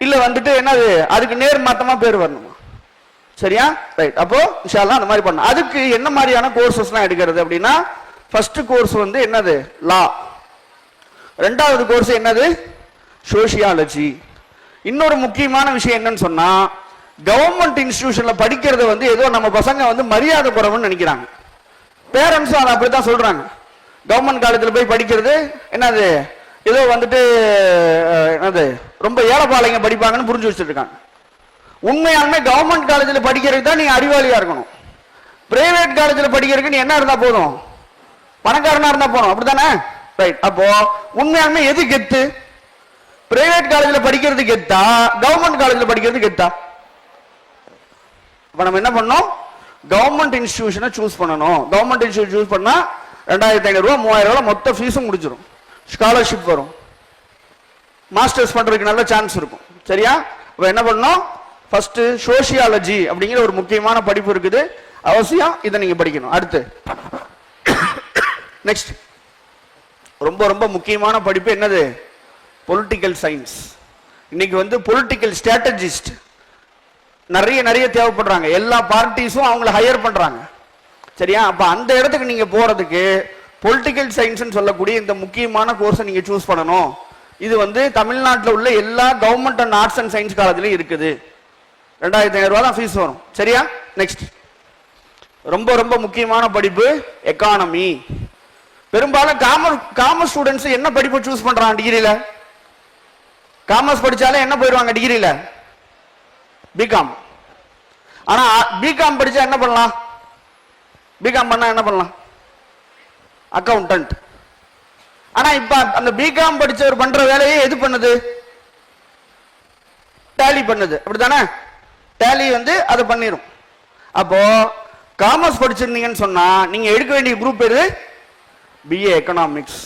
இல்ல வந்துட்டு என்னது அதுக்கு நேர் மாத்தமா பேர் வரணுமா? சரியா? ரைட். அப்போ இன்ஷா அல்லாஹ் அந்த மாதிரி பண்ண. அதுக்கு என்ன மாதிரியான கோர்சஸ்லாம் எடுக்கிறது அப்படின்னா, ஃபர்ஸ்ட் கோர்ஸ் வந்து என்னது? லா. ரெண்டாவது கோர்ஸ் என்னது? சோசியாலஜி. இன்னொரு முக்கியமான விஷயம் என்னன்னு சொன்னா, கவர்மெண்ட் இன்ஸ்டிடியூஷன்ல படிக்கிறது வந்து ஏதோ நம்ம பசங்க வந்து மரியாதை குறைவுன்னு நினைக்கிறாங்க. பேரண்ட்ஸும் அதை அப்படித்தான் சொல்றாங்க. கவர்மெண்ட் காலேஜில் போய் படிக்கிறது என்னது, ஏதோ வந்துட்டு என்னது ரொம்ப ஏழைப்பாளைங்க படிப்பாங்கன்னு புரிஞ்சு வச்சுட்டு இருக்காங்க. உண்மையாலுமே கவர்மெண்ட் காலேஜில் படிக்கிறதுக்கு தான் நீங்க அறிவாளியா இருக்கணும். பிரைவேட் காலேஜில் படிக்கிறதுக்கு நீ என்ன இருந்தா போதும்? பணக்காரனா இருந்தா போதும். அப்படித்தானே? ரைட். அப்போ உண்மையாலுமே எது கெத்து? பிரைவேட் காலேஜில் படிக்கிறது கெத்தா, கவர்மெண்ட் காலேஜில் படிக்கிறது கெத்தா? இப்ப நம்ம என்ன பண்ணோம்? கவர்மெண்ட் இன்ஸ்டிடியூஷனை சூஸ் பண்ணணும். கவர்மெண்ட் இன்ஸ்டிடியூஷன் சூஸ் பண்ணா 2500 ரூபாய் 3000 ரூபாய் மொத்த ஃபீஸும் முடிஞ்சிடும். ஸ்காலர்ஷிப் வரும். மாஸ்டர்ஸ் பண்றதுக்கு நல்ல சான்ஸ் இருக்கும். சரியா? இப்ப என்ன பண்ணோம்? ஃபர்ஸ்ட் சோசியாலஜி அப்படிங்கிற ஒரு முக்கியமான படிப்பு இருக்குது. அவசியம் இதை நீங்க படிக்கணும். அடுத்து நெக்ஸ்ட் ரொம்ப ரொம்ப முக்கியமான படிப்பு என்னது? Political science. இன்னைக்கு வந்து பொலிட்டிக்கல் ஸ்ட்ராட்டஜிஸ்ட் நிறைய தேவைப்படுறாங்க. எல்லா பார்ட்டிஸும் அவங்கள ஹையர் பண்றாங்க. சரியா? அப்ப அந்த இடத்துக்கு நீங்க போறதுக்கு பொலிட்டிக்கல் சயின்ஸ் சொல்லக்கூடிய இந்த முக்கியமான கோர்ஸை நீங்க சூஸ் பண்ணணும். இது வந்து தமிழ்நாட்டில் உள்ள எல்லா government and arts and science காலேஜ்லயும் இருக்குது. 2500 ரூபாய் தான் ஃபீஸ் வரும். சரியா? நெக்ஸ்ட் ரொம்ப ரொம்ப முக்கியமான படிப்பு எக்கானமி. பெரும்பாலும் காமர்ஸ் ஸ்டூடெண்ட்ஸ் என்ன படிப்பு சூஸ் பண்றாங்க? டிகிரியில காமர்ஸ் படிச்சாலே என்ன போயிடுவாங்க? டிகிரியில பிகாம். ஆனா பிகாம் படிச்சா என்ன பண்ணலாம்? பிகாம் பண்ணா என்ன பண்ணலாம்? அக்கவுண்டன்ட். ஆனா இப்ப அந்த பிகாம் படிச்சவர் பண்ற வேலையை எது பண்ணுது? டேலி பண்ணுது. அப்படித்தானே? டேலி வந்து அதை பண்ணிரும். அப்போ காமர்ஸ் படிச்சிருந்தீங்கன்னு சொன்னா நீங்க எடுக்க வேண்டிய குரூப் எது? BA economics.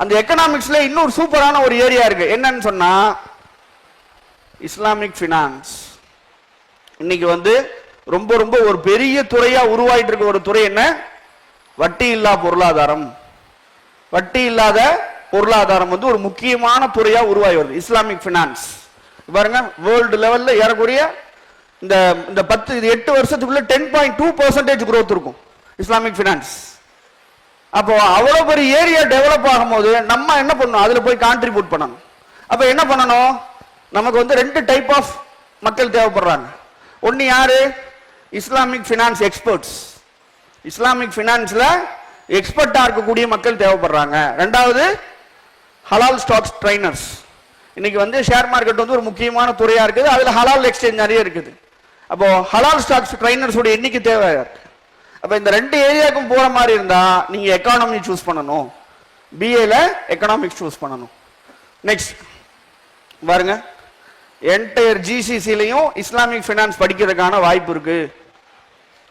அந்த எக்கனாமிக்ஸ்ல இன்னொரு சூப்பரான ஒரு ஏரியா இருக்கு. என்னன்னு சொன்னா இஸ்லாமிக் பினான்ஸ். இன்னைக்கு வந்து ரொம்ப ரொம்ப ஒரு பெரிய துறையா உருவாயிட்டு இருக்க ஒரு துறை என்ன? வட்டி இல்லா பொருளாதாரம். வட்டி இல்லாத பொருளாதாரம் வந்து ஒரு முக்கியமான துறையா உருவாகி வருது. இஸ்லாமிக் பினான்ஸ் பாருங்க, வேர்ல்டு லெவல்ல ஏறக்கூடிய இந்த 8 வருஷத்துக்குள்ள 10.2% growth இருக்கும் இஸ்லாமிக் பினான்ஸ். அப்போ அவ்வளவு பெரிய ஏரியா டெவலப் ஆகும்போது நம்ம என்ன பண்ணணும்? அதுல போய் கான்ட்ரிபியூட் பண்ணணும். அப்ப என்ன பண்ணணும்? நமக்கு வந்து 2 டைப் ஆஃப் மக்கள் தேவைப்படுறாங்க. ஒன்னு யாரு? Islamic finance experts. இஸ்லாமிக் பினான்ஸ்ல எக்ஸ்பர்ட்டா இருக்கக்கூடிய மக்கள் தேவைப்படுறாங்க. ரெண்டாவது ஹலால் ஸ்டாக்ஸ் ட்ரைனர்ஸ். இன்னைக்கு வந்து ஷேர் மார்க்கெட் வந்து ஒரு முக்கியமான துறையா இருக்குது. அதுல ஹலால் எக்ஸ்சேஞ்ச் நிறைய இருக்குது. அப்போ ஹலால் ஸ்டாக்ஸ் ட்ரைனர்ஸ் உடைய எண்ணிக்கை தேவை. அப்ப இந்த 2 ஏரியாவுக்கும் போற மாதிரி இருந்தா நீங்க எக்கானமி சூஸ் பண்ணணும். பிஏல எக்கனாமிக்ஸ் சூஸ் பண்ணணும். நெக்ஸ்ட் பாருங்க, என்டையர் ஜிசிசிலையும் இஸ்லாமிக் பினான்ஸ் படிக்கிறதுக்கான வாய்ப்பு இருக்கு.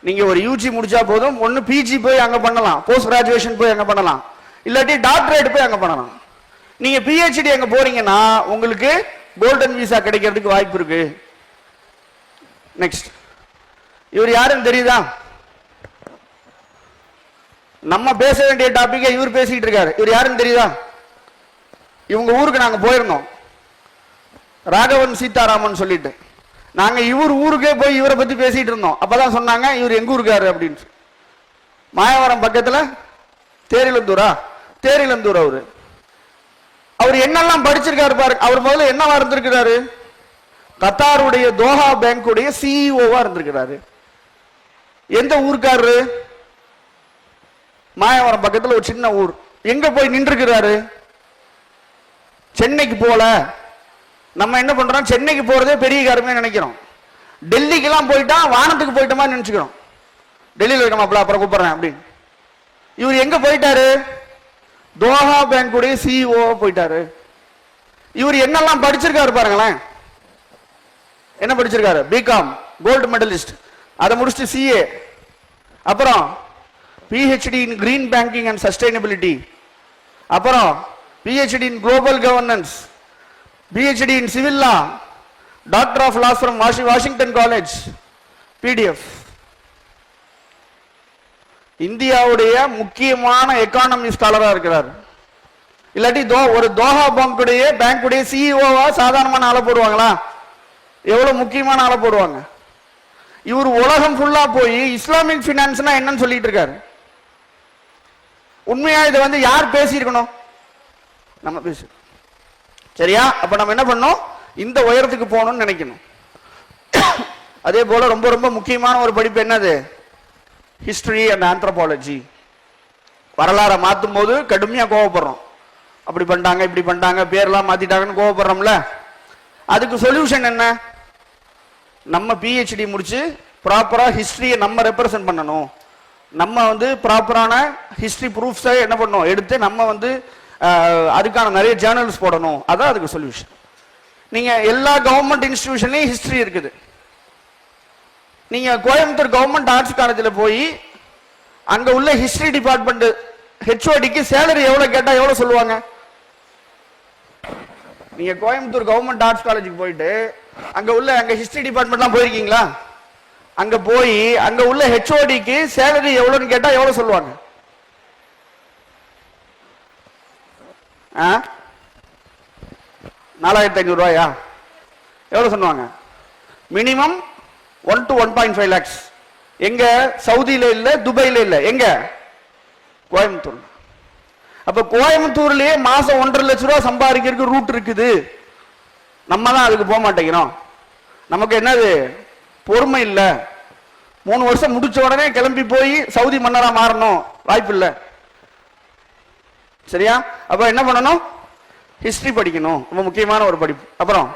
நீங்க ஒரு யூஜி முடிச்சா போதும், ஒன்னு பிஜி போய் அங்க பண்ணலாம், போஸ்ட் கிராஜுவேஷன் போய் அங்க பண்ணலாம், இல்லாட்டி டாக்டரேட் போய் அங்க பண்ணலாம். நீங்க பிஹெச்டி அங்க போறீங்கன்னா உங்களுக்கு கோல்டன் விசா கிடைக்கிறதுக்கு வாய்ப்பு இருக்கு. நெக்ஸ்ட் இவர் யாருன்னு தெரியுதா? நம்ம பேச வேண்டிய டாபிக்கை இவர் பேசிட்டு இருக்காரு. இவர் யாருன்னு தெரியுதா? இவங்க ஊருக்கு நாங்க போயிருந்தோம், ராகவன் சீதாராமன் சொல்லிட்டு. நாங்க இவர் ஊருக்கே போய் இவரை பத்தி பேசிட்டு இருந்தோம். அப்பதான் சொன்னாங்க இவர் எங்க ஊருக்காரு அப்படின்னு. மாயவரம் பக்கத்துல தேரிலந்தூரா? தேரிலந்தூர். அவர் என்னெல்லாம் படிச்சிருக்காரு பாருங்க. அவர் முதல்ல என்னவா இருந்திருக்கிறாரு? கத்தாருடைய தோஹா பேங்குடைய சிஇஓவா இருந்திருக்கிறாரு. எந்த ஊருக்காரரு? மாயவரம் பக்கத்துல ஒரு சின்ன ஊர். எங்க போய் நின்றுக்கிறாரு? சென்னைக்கு போல. நம்ம என்ன பண்றோம்? சென்னைக்கு போறதே பெரிய காரியமே நினைக்கிறோம். டெல்லிக்கு எல்லாம் போயிட்டா வானத்துக்கு போயிட்டோமா நினைச்சுக்கிறோம். டெல்லியில இருக்க மாப்பிள்ள அப்புறம் கூப்பிடுறேன் அப்படின்னு. இவர் எங்க போயிட்டாரு? தோஹா பேங்குடைய சிஇஓ போயிட்டாரு. இவர் என்னெல்லாம் படிச்சிருக்காரு பாருங்களேன். என்ன படிச்சிருக்காரு? B Com, gold medalist. அதை முடிச்சுட்டு சிஏ, அப்புறம் PhD in green banking and sustainability, அப்புறம் PhD in global governance, PhD in civil law, doctor of laws from Washington college, PDF. இந்தியாவுடைய முக்கியமான எக்கானமி ஸ்காலரா இருக்கிறார். இல்லாட்டி ஒரு தோஹா பேங்குடைய சிஇஓவா சாதாரணமான ஆளை போடுவாங்களா? எவ்வளவு முக்கியமான ஆளை போடுவாங்க. இவர் உலகம் ஃபுல்லா போய் இஸ்லாமிக் பினான்ஸ்னா என்னன்னு சொல்லிட்டு இருக்காரு. உண்மையா இதை வந்து யார் பேசியிருக்கணும்? நம்ம பேசு. சரியா? அப்ப நம்ம என்ன பண்ணோம்? இந்த உயரத்துக்கு போகணும்னு நினைக்கணும். அதே போல ரொம்ப ரொம்ப முக்கியமான ஒரு படிப்பு என்னது? History and anthropology. வரலாறை மாற்றும் போது கடுமையா கோவப்படுறோம். அப்படி பண்ணிட்டாங்க, இப்படி பண்ணிட்டாங்க, பேர்லாம் மாத்திட்டாங்கன்னு கோவப்படுறோம்ல. அதுக்கு சொல்யூஷன் என்ன? நம்ம பிஹெச்டி முடிச்சு ப்ராப்பரா ஹிஸ்டரியை நம்ம ரெப்ரசன்ட் பண்ணணும். நம்ம வந்து ப்ராப்பரான ஹிஸ்டரி ப்ரூஃப்ஸை என்ன பண்ணணும் எடுத்து நம்ம வந்து அதுக்கான நிறைய ஜேர்னல்ஸ் போடணும். அதான் அதுக்கு சொல்யூஷன். நீங்க எல்லா கவர்மெண்ட் இன்ஸ்டிடியூஷன்லயும் ஹிஸ்டரி இருக்குது. நீங்க கோயம்புத்தூர் கவர்மெண்ட் ஆர்ட்ஸ் காலேஜில் போய் அங்க உள்ள ஹிஸ்டரி டிபார்ட்மெண்ட் ஹெச்ஓடிக்கு சேலரி எவ்வளவு கேட்டா எவ்வளவு சொல்லுவாங்க? நீங்க கோயம்புத்தூர் கவர்மெண்ட் ஆர்ட்ஸ் காலேஜுக்கு போயிட்டு அங்க ஹிஸ்டரி டிபார்ட்மெண்ட்லாம் போயிருக்கீங்களா? அங்க போய் அங்க உள்ள ஹெச்ஓடிக்கு சேலரி எவ்வளவுன்னு கேட்டா எவ்வளவு சொல்லுவாங்க? 4500 ரூபாயா? எவ்வளவு சொல்லுவாங்க? Minimum 1 to 1.5 lakhs. எங்க? சவுதியில இல்ல, துபாயில இல்ல, எங்க? கோயம்புத்தூர். அப்ப கோயம்புத்தூர்லயே மாசம் 1.5 லட்ச ரூபாய் சம்பாதிக்கிறதுக்கு ரூட் இருக்குது. நம்ம தான் அதுக்கு போக மாட்டேங்கிறோம். நமக்கு என்னது? பொறுமை இல்ல. 3 வருஷம் முடிச்ச உடனே கிளம்பி போய் சவுதி மன்னரா மாறணும், வாய்ப்பு இல்லை. சரியா? அப்ப என்ன பண்ணணும்? ஹிஸ்டரி படிக்கணும். ரொம்ப முக்கியமான ஒரு படிப்பு. அப்புறம்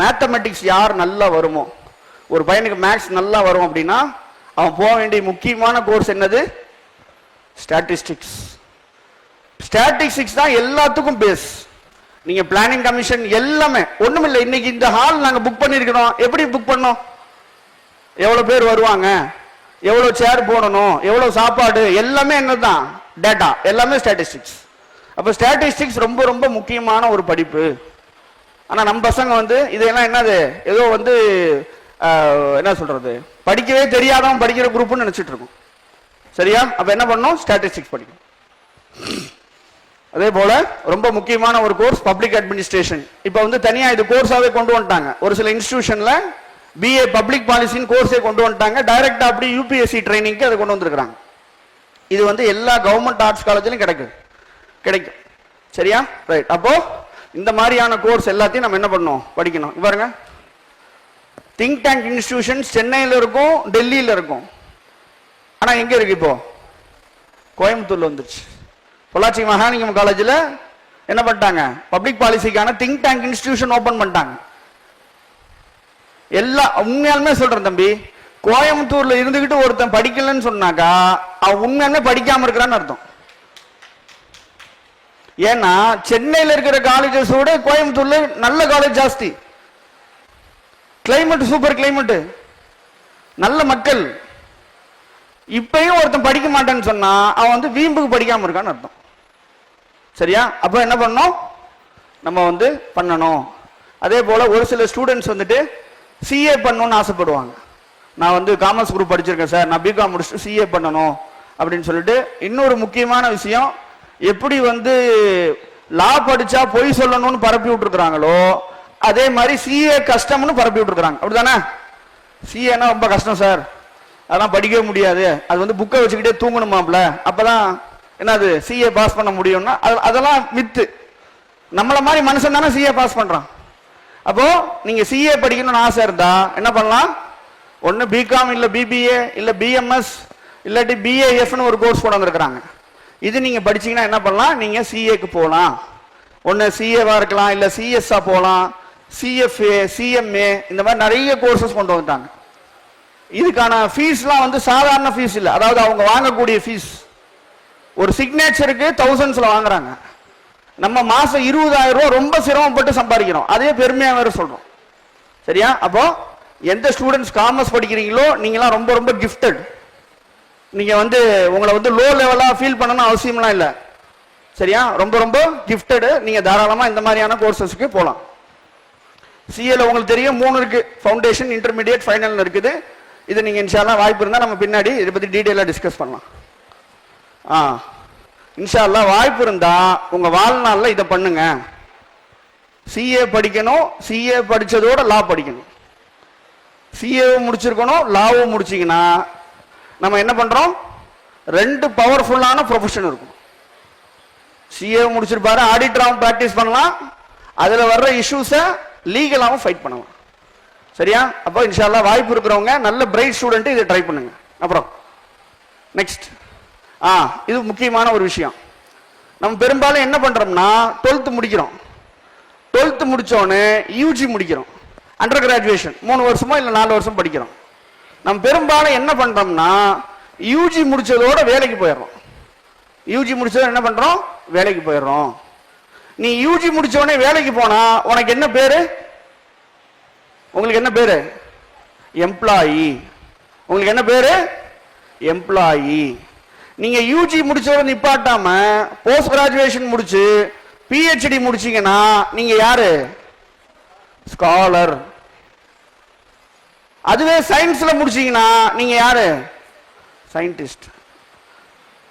மேத்தமெட்டிக்ஸ் யார் நல்லா வருமோ, ஒரு பையனுக்கு மேக்ஸ் நல்லா வரும் அப்படின்னா அவன் போக வேண்டிய முக்கியமான கோர்ஸ் என்னது? ஸ்டாட்டிஸ்டிக்ஸ். ஸ்டாட்டிஸ்டிக்ஸ் தான் எல்லாத்துக்கும் பேஸ். நீங்க பிளானிங் கமிஷன் எல்லாமே ஒண்ணுமில்லை. இன்னைக்கு இந்த ஹால் நாங்க புக் பண்ணிருக்கிறோம். எப்படி புக் பண்ணோம்? எவ்வளவு பேர் வருவாங்க, எவ்வளவு சேர் போடணும், எவ்வளவு சாப்பாடு, எல்லாமே என்னதான்? டேட்டா. எல்லாமே ஸ்டாட்டிஸ்டிக்ஸ். அப்ப ஸ்டாட்டிஸ்டிக்ஸ் ரொம்ப ரொம்ப முக்கியமான ஒரு படிப்பு. ஆனா நம்ம பசங்க வந்து இதெல்லாம் என்னது ஏதோ வந்து என்ன சொல்றது, படிக்கவே தெரியாதவன் படிக்கிற குரூப்னு நினைச்சிட்டு இருக்கும். சரியா? அப்ப என்ன பண்ணணும்? ஸ்டாட்டிஸ்டிக்ஸ் படிக்கணும். அதே போல ரொம்ப முக்கியமான ஒரு கோர்ஸ் பப்ளிக் அட்மினிஸ்ட்ரேஷன். இப்ப வந்து தனியா இது கோர்ஸாவே கொண்டு வந்துட்டாங்க. ஒரு சில இன்ஸ்டிடியூஷன்ல பிஏ பப்ளிக் பாலிசின்னு கோர்ஸே கொண்டு வந்துட்டாங்க. டைரக்டா அப்படி யூபிஎஸ்சி ட்ரைனிங்க்கு அதை கொண்டு வந்திருக்காங்க. இது வந்து எல்லா கவர்மெண்ட் ஆர்ட்ஸ் காலேஜிலும் கிடைக்கும். சரியா? ரைட். அப்போ இந்த மாதிரியான கோர்ஸ் எல்லாத்தையும் நம்ம என்ன பண்ணணும்? படிக்கணும். பாருங்க, திங்க் டேங்க் இன்ஸ்டிடியூஷன் சென்னையில் இருக்கும், டெல்லியில் இருக்கும். ஆனா எங்க இருக்கு? இப்போ கோயம்புத்தூர்ல வந்துருச்சு. பொள்ளாச்சி மகாலிங்கம் காலேஜில் என்ன பண்ணிட்டாங்க? பப்ளிக் பாலிசிக்கான திங்க் டேங்க் இன்ஸ்டிடியூஷன் ஓபன் பண்ணிட்டாங்க. எல்லா உண்மையாலுமே சொல்றேன் தம்பி, கோயம்புத்தூர்ல இருந்துகிட்டு ஒருத்தன் படிக்கலன்னு சொன்னாக்கா அவன் உண்மையாலுமே படிக்காம இருக்கிறான்னு அர்த்தம். ஏன்னா சென்னையில் இருக்கிற காலேஜஸோட கோயம்புத்தூர்ல நல்ல காலேஜ் ஜாஸ்தி. கிளைமேட் சூப்பர் கிளைமேட், நல்ல மக்கள். இப்பயும் ஒருத்தன் படிக்க மாட்டேன்னு சொன்னா அவன் வந்து வீம்புக்கு படிக்காம இருக்கான்னு அர்த்தம். சரியா? அப்ப என்ன பண்ணணும்? நம்ம வந்து பண்ணணும். அதே போல ஒரு சில ஸ்டூடெண்ட்ஸ் வந்துட்டு சிஏ பண்ணணும்னு ஆசைப்படுவாங்க. நான் வந்து காமர்ஸ் குரூப் படிச்சிருக்கேன் சார், நான் பிகாம் முடிச்சுட்டு சிஏ பண்ணணும் அப்படின்னு சொல்லிட்டு. இன்னொரு முக்கியமான விஷயம், எப்படி வந்து லா படிச்சா பொய் சொல்லணும்னு பரப்பி விட்டுருக்காங்களோ அதே மாதிரி சிஏ கஷ்டம்னு பரப்பி விட்டுருக்காங்க. அப்படித்தானே? சிஏனா ரொம்ப கஷ்டம் சார், அதெல்லாம் படிக்கவே முடியாது, அது வந்து புக்கை வச்சுக்கிட்டே தூங்கணுமாப்ல, அப்பதான் என்னது சிஏ பாஸ் பண்ண முடியும்னா அதெல்லாம் மித்து. நம்மள மாதிரி மனுஷன் தானே சிஏ பாஸ் பண்றான். அப்போ நீங்க சிஏ படிக்கணும்னு ஆசை இருந்தா என்ன பண்ணலாம்? ஒன்னு பிகாம் இல்ல பிபிஏ இல்ல பிஎம்எஸ் இல்லாட்டி பிஏஎஃப்னு ஒரு கோர்ஸ் கொண்டு வந்திருக்கிறாங்க. இது நீங்க படிச்சீங்கன்னா என்ன பண்ணலாம்? நீங்க சிஏக்கு போகலாம். ஒன்னு சிஏவா இருக்கலாம், இல்ல சிஎஸ்ஆ போகலாம், சிஎஃப்ஏ, சிஎம்ஏ, இந்த மாதிரி நிறைய கோர்சஸ் கொண்டு வந்துட்டாங்க. இதுக்கான ஃபீஸ்லாம் வந்து சாதாரண ஃபீஸ் இல்லை. அதாவது அவங்க வாங்கக்கூடிய ஃபீஸ் ஒரு சிக்னேச்சருக்கு தௌசண்ட்ஸ்ல வாங்குறாங்க. நம்ம மாசம் 20,000 ரூபாய் ரொம்ப சிரமப்பட்டு சம்பாதிக்கிறோம். அதே பெருமையா வேற சொல்றோம். சரியா? அப்போ எந்த ஸ்டூடெண்ட்ஸ் காமர்ஸ் படிக்கிறீங்களோ நீங்களாம் ரொம்ப ரொம்ப கிஃப்டட். நீங்க வந்து உங்களை வந்து லோ லெவலா ஃபீல் பண்ணணும் அவசியம்லாம் இல்லை. சரியா? ரொம்ப ரொம்ப கிஃப்டடு. நீங்க தாராளமா இந்த மாதிரியான கோர்சஸ்க்கு போகலாம். சிஏல உங்களுக்கு தெரியும் 3 இருக்கு, ஃபவுண்டேஷன், இன்டர்மீடியட், ஃபைனல் இருக்குது. இது நீங்க இன்ஷால்லா வாய்ப்பு இருந்தா நம்ம பின்னாடி இதை பத்தி டீடைலா டிஸ்கஸ் பண்ணலாம். இன்ஷால்லா வாய்ப்பு இருந்தா உங்க வாழ்நாள்ல இதை பண்ணுங்க. சிஏ படிக்கணும், சிஏ படிச்சதோட லா படிக்கணும். சிஏவும் முடிச்சிருக்கணும், லாவும் முடிச்சிங்கன்னா நம்ம என்ன பண்ணுறோம், ரெண்டு பவர்ஃபுல்லான ப்ரொஃபஷன் இருக்கும். சிஏவும் முடிச்சிருப்பாரு, ஆடிட்டராகவும் ப்ராக்டிஸ் பண்ணலாம், அதில் வர்ற இஷ்யூஸை லீகலாகவும் ஃபைட் பண்ணலாம். சரியா? அப்போ இன்ஷால்லா வாய்ப்பு இருக்கிறவங்க நல்ல பிரைட் ஸ்டூடெண்ட் இதை ட்ரை பண்ணுங்க. அப்புறம் நெக்ஸ்ட் இது முக்கியமான ஒரு விஷயம். நம்ம பெரும்பாலும் என்ன பண்றோம்னா 12th முடிக்கிறோம், 12th முடிச்சோன்னு யூஜி முடிக்கிறோம், அண்டர் கிராஜுவேஷன் 3 வருஷமோ இல்லை 4 வருஷம் படிக்கிறோம். நம்ம பெரும்பாலும் என்ன பண்றோம்னா யூஜி முடிச்சதோட வேலைக்கு போயிடுறோம். யூஜி முடிச்சதோட என்ன பண்றோம், வேலைக்கு போயிடுறோம். நீ யூஜி முடிச்சோடனே வேலைக்கு போனா உனக்கு என்ன பேரு, உங்களுக்கு என்ன பேரு, எம்ப்ளாயி. உங்களுக்கு என்ன பேரு, எம்ப்ளாயி. நீங்க யூஜி முடிச்சோட நிப்பாட்டாம போஸ்ட் கிராஜுவேஷன் முடிச்சு பிஹெச்டி முடிச்சீங்கன்னா நீங்க யாரு, ஸ்காலர். அதுவே சயின்ஸ்ல முடிச்சீங்கன்னா நீங்க யாரு, சயின்டிஸ்ட்.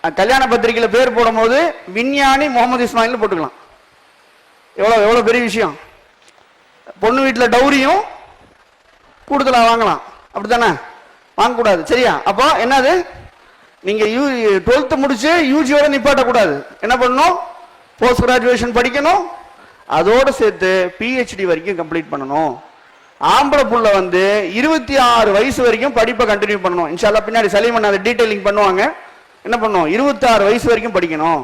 கல்யாண பத்திரிகையில பேர் போடும் போது விஞ்ஞானி முகமது இஸ்மாயில் போட்டுக்கலாம். எவ்வளவு எவ்வளவு பெரிய விஷயம். பொண்ணு வீட்டில் டௌரியும் கூடுதலா வாங்கலாம், அப்படித்தானே? வாங்கக்கூடாது. சரியா? அப்போ என்னது, நீங்க 12th முடிச்சு யூஜியோட நிப்பாட்டக்கூடாது. என்ன பண்ணணும், போஸ்ட் கிராஜுவேஷன் படிக்கணும், அதோடு சேர்த்து பிஹெச்டி வரைக்கும் கம்ப்ளீட் பண்ணணும். ஆம்பளை புள்ள 26 வயசு வரைக்கும் படிப்பை கண்டினியூ பண்ணணும். இன்ஷால்லா பின்னாடி சலீமன் அதை டீடைலிங் பண்ணுவாங்க. என்ன பண்ணணும், 26 வயசு வரைக்கும் படிக்கணும்.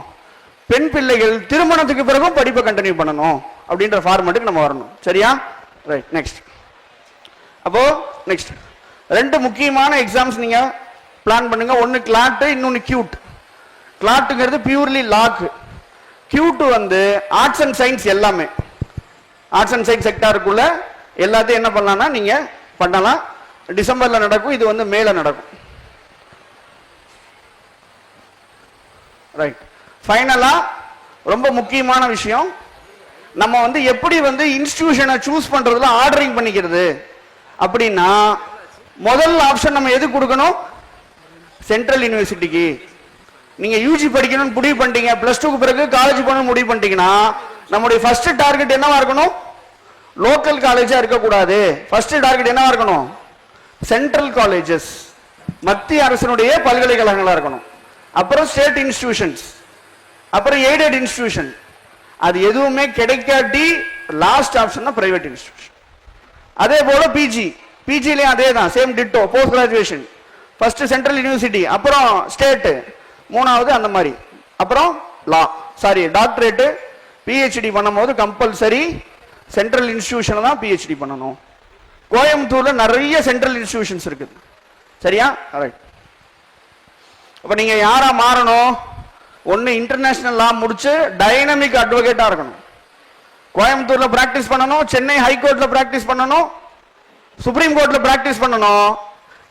பெண் பிள்ளைகள் திருமணத்துக்கு பிறகும் படிப்பை கண்டினியூ பண்ணணும் அப்படின்ற ஃபார்மேட்டுக்கு நம்ம வரணும். சரியா? ரைட். நெக்ஸ்ட். அப்போ நெக்ஸ்ட் 2 முக்கியமான எக்ஸாம்ஸ் நீங்க பிளான் பண்ணுங்க. ஒன்னு கிளாட், இன்னொன்னு கியூட். கிளாட்டுங்கிறது purely law, CUET arts and science. எல்லாமே ஆர்ட்ஸ் அண்ட் சயின்ஸ் செக்டாருக்குள்ள எல்லாத்தையும் என்ன பண்ணலாம்னா நீங்க பண்ணலாம். டிசம்பர்ல நடக்கும், இது மேல நடக்கும். ரைட். ஃபைனலா ரொம்ப முக்கியமான விஷயம், நம்ம எப்படி இன்ஸ்டிடியூஷனை சூஸ் பண்றதுல ஆர்டரிங் பண்ணிக்கிறது அப்படின்னா முதல் ஆப்ஷன் நம்ம எது கொடுக்கணும், சென்ட்ரல் யூனிவர்சிட்டிக்கு. நீங்க யூஜி படிக்கணும்னு முடிவு பண்ணிட்டீங்க, +2க்கு பிறகு காலேஜ் போகணும்னு முடிவு பண்ணிட்டீங்கன்னா நம்முடைய ஃபர்ஸ்ட் டார்கெட் என்னவா இருக்கணும், லோக்கல் காலேஜா இருக்கக்கூடாது. ஃபர்ஸ்ட் டார்கெட் என்னவா இருக்கணும், சென்ட்ரல் காலேஜஸ், மத்திய அரசினுடைய பல்கலைக்கழகங்களா இருக்கணும். அப்புறம் ஸ்டேட் இன்ஸ்டிடியூஷன்ஸ், அப்புறம் எய்டட் இன்ஸ்டிடியூஷன். அது எதுவுமே கிடைக்காட்டி லாஸ்ட் ஆப்ஷன் தான் பிரைவேட் இன்ஸ்டிடியூஷன். அதே போல பிஜி, பிஜிலையும் அதே தான், same ditto. Post graduation first central university, அப்புறம் ஸ்டேட், 3வது அந்த மாதிரி. அப்புறம் டாக்டரேட் பிஹெச்டி பண்ணும்போது கம்பல்சரி சென்ட்ரல் இன்ஸ்டிடியூஷன் தான் பிஹெச்டி பண்ணணும். கோயம்புத்தூர்ல நிறைய சென்ட்ரல் இன்ஸ்டிடியூஷன்ஸ் இருக்குது. சரியா? ரைட். அப்ப நீங்க யாரா மாறணும், ஒன்னு இன்டர்நேஷனல் லா முடிச்சு டைனமிக் அட்வொகேட்டா இருக்கணும். கோயம்புத்தூர்ல பிராக்டிஸ் பண்ணணும், சென்னை ஹைகோர்ட்ல பிராக்டிஸ் பண்ணணும், சுப்ரீம் கோர்ட்ல பிராக்டிஸ் பண்ணணும்,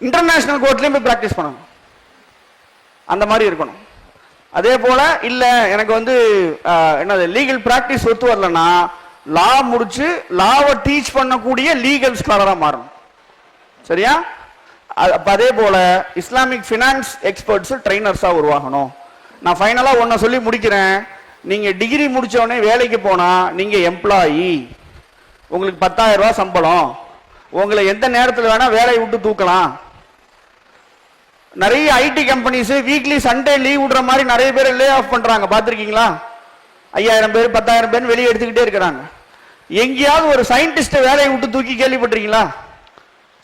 இன்டர்நேஷனல் கோர்ட்லயும் போய் பிராக்டிஸ் பண்ணணும். அந்த மாதிரி இருக்கணும். அதே போல இல்ல எனக்கு என்னது லீகல் பிராக்டிஸ் ஒத்து வரலன்னா லா முடிச்சு லாவை டீச் பண்ணக்கூடிய லீகல் ஸ்காலரா மாறணும். சரியா? அதே போல இஸ்லாமிக் பினான்ஸ் எக்ஸ்பர்ட்ஸ் ட்ரைனர்ஸா உருவாகணும். நான் ஃபைனலா ஒன்ன சொல்லி முடிக்கிறேன். நீங்க டிகிரி முடிச்ச உடனே வேலைக்கு போனா நீங்க எம்ப்ளாயி, உங்களுக்கு 10,000 ரூபாய் சம்பளம், உங்களை எந்த நேரத்தில் வேணா வேலையை விட்டு தூக்கலாம். நிறைய IT companies weekly Sunday leave விடுற மாதிரி நிறைய பேர் லே ஆஃப் பண்றாங்க, பாத்திருக்கீங்களா? 5,000 பேர் 10,000 பேர் வெளியே எடுத்துக்கிட்டே இருக்கிறாங்க. எங்கேயாவது ஒரு சயின்டிஸ்ட் வேலையை விட்டு தூக்கி கேள்விப்பட்டிருக்கீங்களா?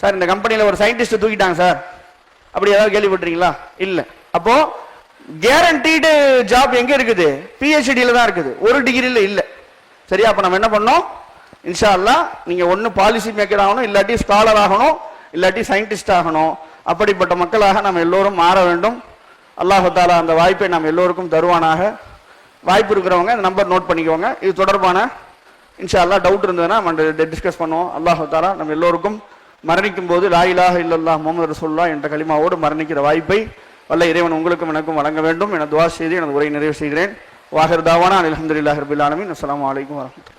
சார் இந்த கம்பெனியில ஒரு சயின்டிஸ்ட் தூக்கிட்டாங்க சார், அப்படி ஏதாவது கேள்விப்பட்டிருக்கீங்களா? இல்ல. அப்போ கேரண்டீடு ஜாப் எங்க இருக்குது, பிஹெச்டியில தான் இருக்குது, ஒரு டிகிரியில இல்ல. சரியா? அப்ப நம்ம என்ன பண்ணோம், இன்ஷா அல்லாஹ் நீங்க ஒன்னு பாலிசி மேக்கர் ஆகணும், இல்லாட்டி ஸ்காலர் ஆகணும், இல்லாட்டி சயின்டிஸ்ட் ஆகணும். அப்படிப்பட்ட மக்களாக நாம் எல்லோரும் மாற வேண்டும். அல்லாஹ் தஆலா அந்த வாய்ப்பை நாம் எல்லோருக்கும் தருவானாக. வாய்ப்பு இருக்கிறவங்க இந்த நம்பர் நோட் பண்ணிக்கோங்க. இது தொடர்பான இன்ஷா அல்லாஹ் டவுட் இருந்ததுன்னா நம்ம டிஸ்கஸ் பண்ணுவோம். அல்லாஹ் தஆலா நம்ம எல்லோருக்கும் மரணிக்கும் போது லா இலாஹ இல்லல்லாஹ் முஹம்மது ரசூலுல்லாஹ் என்ற கலிமாவோடு மரணிக்கிற வாய்ப்பை வல்ல இறைவன் உங்களுக்கும் எனக்கும் வழங்க வேண்டும் என துஆ செய்து எனது உரையை நிறைவு செய்கிறேன். வாஹிர் தாவானா அல்ஹம்துலில்லாஹி ரப்பில் ஆலமீன். அஸ்ஸலாமு அலைக்கும் வரஹ்மத்துல்லாஹி.